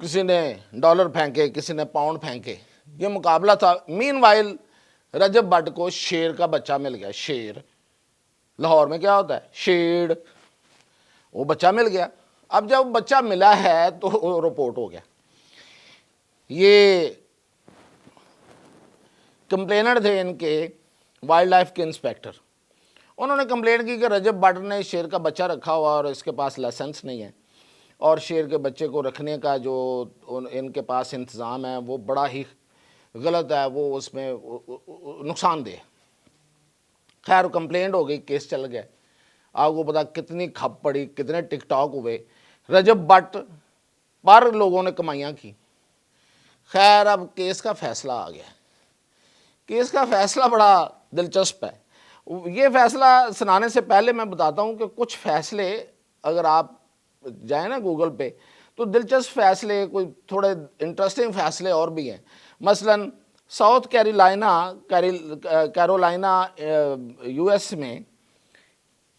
کسی نے ڈالر پھینکے، کسی نے پاؤنڈ پھینکے، یہ مقابلہ تھا۔ مین وائل رجب بٹ کو شیر کا بچہ مل گیا۔ شیر لاہور میں کیا ہوتا ہے؟ شیر، وہ بچہ مل گیا۔ اب جب بچہ ملا ہے تو رپورٹ ہو گیا۔ یہ کمپلینر تھے ان کے وائلڈ لائف کے انسپیکٹر، انہوں نے کمپلین کی کہ رجب بٹ نے شیر کا بچہ رکھا ہوا اور اس کے پاس لائسنس نہیں ہے، اور شیر کے بچے کو رکھنے کا جو ان کے پاس انتظام ہے وہ بڑا ہی غلط ہے، وہ اس میں نقصان دہ۔ خیر کمپلینٹ ہو گئی، کیس چل گیا۔ آپ کو پتا کتنی کھپ پڑی، کتنے ٹک ٹاک ہوئے، رجب بٹ پر لوگوں نے کمائیاں کی۔ خیر اب کیس کا فیصلہ آ گیا۔ کیس کا فیصلہ بڑا دلچسپ ہے۔ یہ فیصلہ سنانے سے پہلے میں بتاتا ہوں کہ کچھ فیصلے اگر آپ جائیں نا گوگل پہ تو دلچسپ فیصلے، کوئی تھوڑے انٹرسٹنگ فیصلے اور بھی ہیں۔ مثلا ساؤتھ کیرولائنا یو ایس میں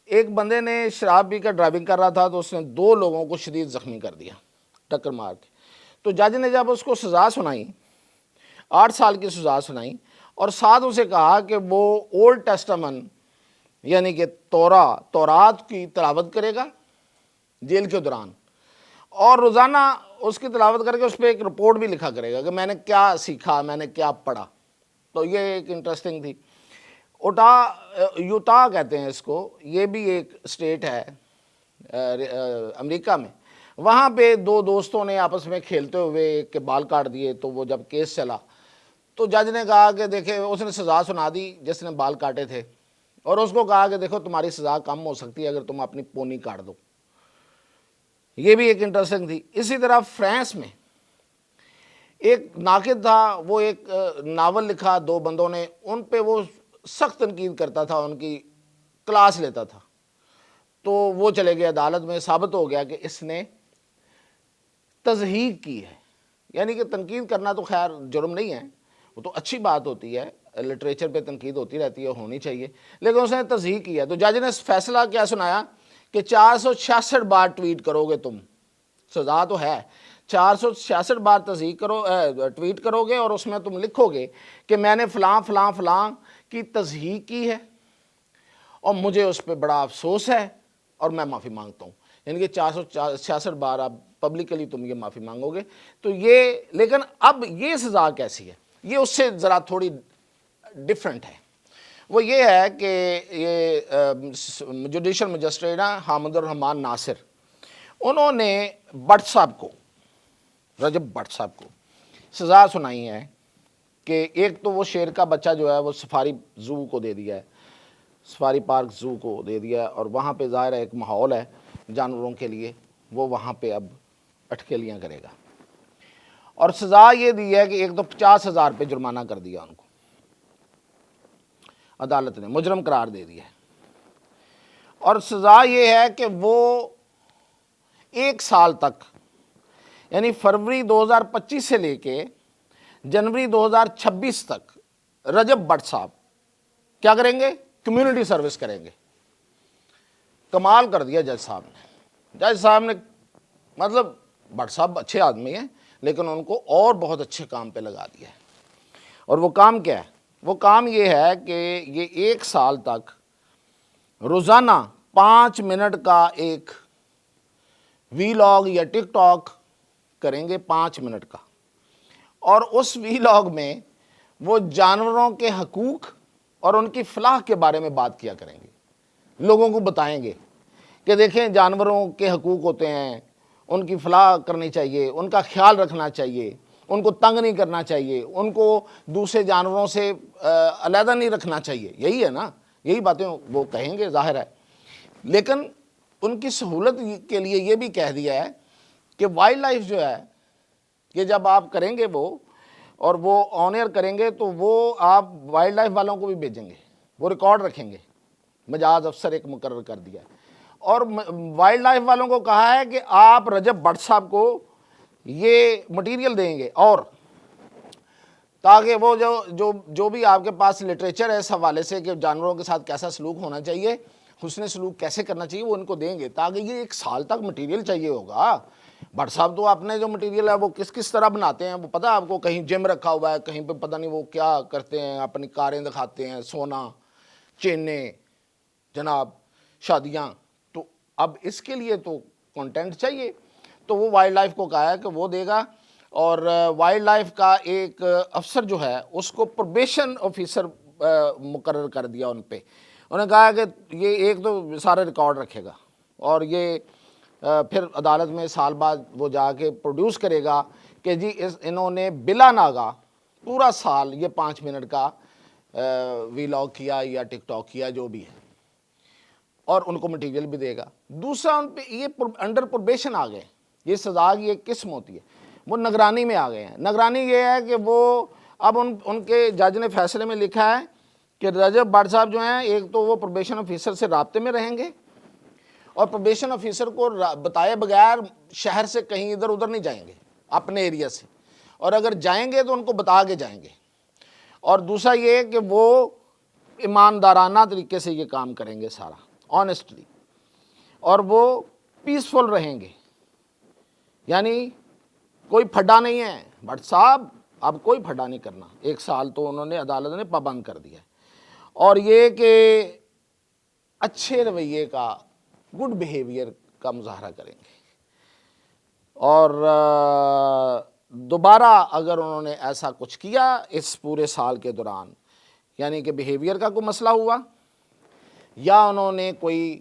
ایک بندے نے شراب پی کر ڈرائیونگ کر رہا تھا تو اس نے 2 لوگوں کو شدید زخمی کر دیا ٹکر مار کے۔ تو جج نے جب اس کو سزا سنائی، 8 سال کی سزا سنائی، اور ساتھ اسے کہا کہ وہ اولڈ ٹیسٹمن یعنی کہ تورات کی تلاوت کرے گا جیل کے دوران، اور روزانہ اس کی تلاوت کر کے اس پہ ایک رپورٹ بھی لکھا کرے گا کہ میں نے کیا سیکھا، میں نے کیا پڑھا۔ تو یہ ایک انٹرسٹنگ تھی۔ یوتا کہتے ہیں اس کو، یہ بھی ایک اسٹیٹ ہے امریکہ میں۔ وہاں پہ 2 دوستوں نے آپس میں کھیلتے ہوئے ایک کے بال کاٹ دیے، تو وہ جب کیس چلا تو جج نے کہا کہ دیکھیں، اس نے سزا سنا دی جس نے بال کاٹے تھے، اور اس کو کہا کہ دیکھو تمہاری سزا کم ہو سکتی ہے اگر تم اپنی پونی کاٹ دو۔ یہ بھی ایک انٹرسٹنگ تھی۔ اسی طرح فرانس میں ایک ناقد تھا، وہ ایک ناول لکھا 2 بندوں نے، ان پہ وہ سخت تنقید کرتا تھا، ان کی کلاس لیتا تھا۔ تو وہ چلے گئے عدالت میں، ثابت ہو گیا کہ اس نے تضحیک کی ہے۔ یعنی کہ تنقید کرنا تو خیر جرم نہیں ہے، وہ تو اچھی بات ہوتی ہے، لٹریچر پہ تنقید ہوتی رہتی ہے، ہونی چاہیے، لیکن اس نے تضحیک کیا۔ تو جج نے فیصلہ کیا سنایا کہ 466 بار ٹویٹ کرو گے تم، سزا تو ہے، 466 بار ٹویٹ کرو گے، اور اس میں تم لکھو گے کہ میں نے فلاں فلاں فلاں کی تضحیک کی ہے اور مجھے اس پہ بڑا افسوس ہے اور میں معافی مانگتا ہوں۔ یعنی کہ 466 بار آپ پبلکلی تم یہ معافی مانگو گے۔ تو یہ، لیکن اب یہ سزا کیسی ہے؟ یہ اس سے ذرا تھوڑی ڈیفرنٹ ہے۔ وہ یہ ہے کہ یہ جوڈیشل مجسٹریٹ حامد الرحمان ناصر، انہوں نے بٹ صاحب کو، رجب بٹ صاحب کو سزا سنائی ہے کہ ایک تو وہ شیر کا بچہ جو ہے وہ سفاری زو کو دے دیا ہے، سفاری پارک زو کو دے دیا ہے، اور وہاں پہ ظاہر ہے ایک ماحول ہے جانوروں کے لیے، وہ وہاں پہ اب اٹکیلیاں کرے گا۔ اور سزا یہ دی ہے کہ ایک تو 50,000 روپے جرمانہ کر دیا ان کو، عدالت نے مجرم قرار دے دیا ہے۔ اور سزا یہ ہے کہ وہ 1 سال تک، یعنی فروری 2025 سے لے کے جنوری 2026 تک رجب بٹ صاحب کیا کریں گے؟ کمیونٹی سروس کریں گے۔ کمال کر دیا جج صاحب نے۔ جج صاحب نے مطلب، بٹ صاحب اچھے آدمی ہیں لیکن ان کو اور بہت اچھے کام پہ لگا دیا ہے۔ اور وہ کام کیا ہے؟ وہ کام یہ ہے کہ یہ 1 سال تک روزانہ 5 منٹ کا ایک وی لاگ یا ٹک ٹاک کریں گے، 5 منٹ کا، اور اس وی لاگ میں وہ جانوروں کے حقوق اور ان کی فلاح کے بارے میں بات کیا کریں گے، لوگوں کو بتائیں گے کہ دیکھیں جانوروں کے حقوق ہوتے ہیں، ان کی فلاح کرنی چاہیے، ان کا خیال رکھنا چاہیے، ان کو تنگ نہیں کرنا چاہیے، ان کو دوسرے جانوروں سے علیحدہ نہیں رکھنا چاہیے۔ یہی ہے نا، یہی باتیں وہ کہیں گے ظاہر ہے۔ لیکن ان کی سہولت کے لیے یہ بھی کہہ دیا ہے کہ وائلڈ لائف جو ہے یہ جب آپ کریں گے وہ، اور وہ آن ایئر کریں گے تو وہ آپ وائلڈ لائف والوں کو بھی بھیجیں گے، وہ ریکارڈ رکھیں گے۔ مجاز افسر ایک مقرر کر دیا ہے، اور وائلڈ لائف والوں کو کہا ہے کہ آپ رجب بٹ صاحب کو یہ مٹیریل دیں گے، اور تاکہ وہ جو بھی آپ کے پاس لٹریچر ہے اس حوالے سے کہ جانوروں کے ساتھ کیسا سلوک ہونا چاہیے، حسن سلوک کیسے کرنا چاہیے، وہ ان کو دیں گے، تاکہ یہ 1 سال تک مٹیریل چاہیے ہوگا۔ بٹ صاحب تو اپنے جو مٹیریل ہے وہ کس طرح بناتے ہیں وہ پتہ ہے آپ کو؟ کہیں جم رکھا ہوا ہے، کہیں پہ پتہ نہیں وہ کیا کرتے ہیں، اپنی کاریں دکھاتے ہیں، سونا، چینیں، جناب شادیاں. تو اب اس کے لیے تو کنٹینٹ چاہیے، تو وہ وائلڈ لائف کو کہا ہے کہ وہ دے گا. اور وائلڈ لائف کا ایک افسر جو ہے اس کو پروبیشن آفیسر مقرر کر دیا ان پہ. انہوں نے کہا کہ یہ ایک تو سارے ریکارڈ رکھے گا، اور یہ پھر عدالت میں سال بعد وہ جا کے پروڈیوس کرے گا کہ جی انہوں نے بلا ناگا پورا سال یہ 5 منٹ کا ویلاگ کیا یا ٹک ٹاک کیا جو بھی ہے، اور ان کو مٹیریل بھی دے گا. دوسرا ان پہ یہ انڈر پروبیشن آ گئے. یہ سزا کی ایک قسم ہوتی ہے، وہ نگرانی میں آ گئے ہیں. نگرانی یہ ہے کہ وہ اب ان کے جج نے فیصلے میں لکھا ہے کہ رجب بٹ صاحب جو ہیں ایک تو وہ پروبیشن آفیسر سے رابطے میں رہیں گے، اور پروبیشن آفیسر کو بتائے بغیر شہر سے کہیں ادھر ادھر نہیں جائیں گے اپنے ایریا سے، اور اگر جائیں گے تو ان کو بتا کے جائیں گے. اور دوسرا یہ کہ وہ ایماندارانہ طریقے سے یہ کام کریں گے سارا، آنیسٹلی، اور وہ پیسفل رہیں گے. یعنی کوئی پھڈا نہیں ہے بٹ صاحب، اب کوئی پھڈا نہیں کرنا. 1 سال تو انہوں نے عدالت نے پابند کر دیا ہے. اور یہ کہ اچھے رویے کا، گڈ بیہیویئر کا مظاہرہ کریں گے. اور دوبارہ اگر انہوں نے ایسا کچھ کیا اس پورے سال کے دوران، یعنی کہ بیہیویئر کا کوئی مسئلہ ہوا، یا انہوں نے کوئی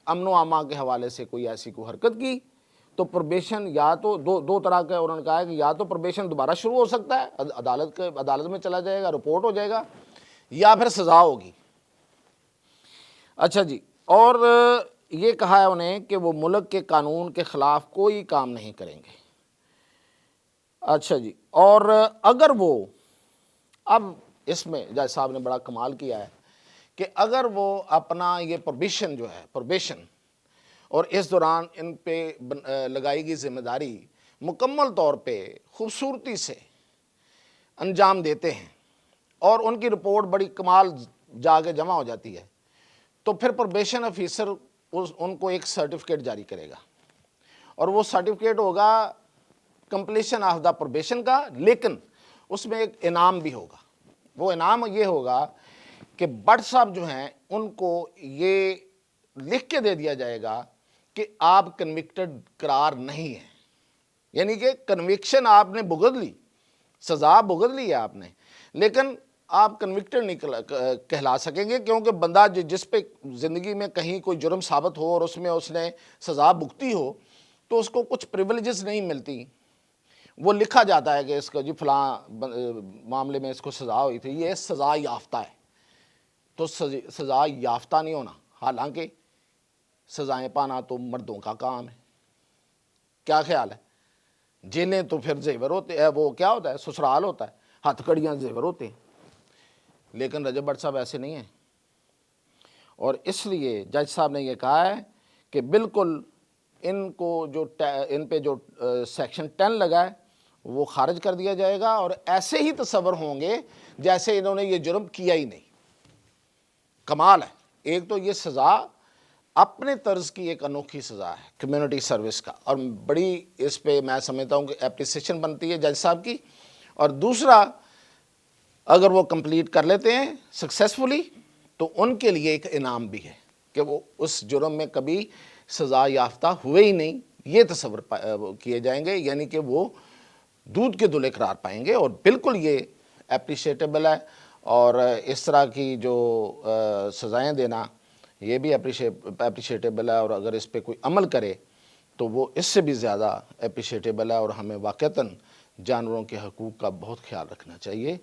امن و امان کے حوالے سے کوئی ایسی کوئی حرکت کی، تو پروبیشن یا تو دو طرح کا انہوں نے کہا ہے کہ یا تو پروبیشن دوبارہ شروع ہو سکتا ہے، عدالت میں چلا جائے گا، رپورٹ ہو جائے گا، یا پھر سزا ہوگی. اچھا جی. اور یہ کہا ہے انہیں کہ وہ ملک کے قانون کے خلاف کوئی کام نہیں کریں گے. اچھا جی. اور اگر وہ، اب اس میں جج صاحب نے بڑا کمال کیا ہے کہ اگر وہ اپنا یہ پروبیشن جو ہے، پروبیشن، اور اس دوران ان پہ لگائی گئی ذمہ داری مکمل طور پہ خوبصورتی سے انجام دیتے ہیں، اور ان کی رپورٹ بڑی کمال جا کے جمع ہو جاتی ہے، تو پھر پروبیشن آفیسر ان کو ایک سرٹیفکیٹ جاری کرے گا. اور وہ سرٹیفکیٹ ہوگا کمپلیشن آف دا پروبیشن کا، لیکن اس میں ایک انعام بھی ہوگا. وہ انعام یہ ہوگا کہ بٹ صاحب جو ہیں ان کو یہ لکھ کے دے دیا جائے گا کہ آپ کنوکٹڈ قرار نہیں ہیں. یعنی کہ کنوکشن آپ نے بھگت لی، سزا بھگت لی ہے آپ نے، لیکن آپ کنوکٹڈ نہیں کہلا سکیں گے، کیونکہ بندہ جس پہ زندگی میں کہیں کوئی جرم ثابت ہو اور اس میں اس نے سزا بھگتی ہو تو اس کو کچھ پریولیجز نہیں ملتی. وہ لکھا جاتا ہے کہ اس کا جی فلاں معاملے میں اس کو سزا ہوئی تھی، یہ سزا یافتہ ہے. تو سزا یافتہ نہیں ہونا، حالانکہ سزائیں پانا تو مردوں کا کام ہے. کیا خیال ہے؟ جیلیں تو پھر زیور ہوتے ہیں، وہ کیا ہوتا ہے، سسرال ہوتا ہے، ہتھ کڑیاں زیور ہوتے ہیں. لیکن رجب بٹ صاحب ایسے نہیں ہیں. اور اس لیے جج صاحب نے یہ کہا ہے کہ بالکل ان کو ان پہ جو سیکشن 10 لگا ہے وہ خارج کر دیا جائے گا، اور ایسے ہی تصور ہوں گے جیسے انہوں نے یہ جرم کیا ہی نہیں. کمال ہے. ایک تو یہ سزا اپنے طرز کی ایک انوکھی سزا ہے کمیونٹی سروس کا، اور بڑی اس پہ میں سمجھتا ہوں کہ اپریسیشن بنتی ہے جج صاحب کی. اور دوسرا، اگر وہ کمپلیٹ کر لیتے ہیں سکسیسفلی تو ان کے لیے ایک انعام بھی ہے کہ وہ اس جرم میں کبھی سزا یافتہ ہوئے ہی نہیں، یہ تصور کیے جائیں گے. یعنی کہ وہ دودھ کے دلے قرار پائیں گے، اور بالکل یہ اپریشیٹیبل ہے. اور اس طرح کی جو سزائیں دینا یہ بھی اپریشیٹیبل ہے، اور اگر اس پہ کوئی عمل کرے تو وہ اس سے بھی زیادہ اپریشیٹیبل ہے. اور ہمیں واقعتاً جانوروں کے حقوق کا بہت خیال رکھنا چاہیے.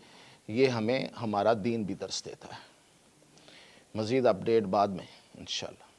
یہ ہمیں ہمارا دین بھی درس دیتا ہے. مزید اپڈیٹ بعد میں انشاءاللہ.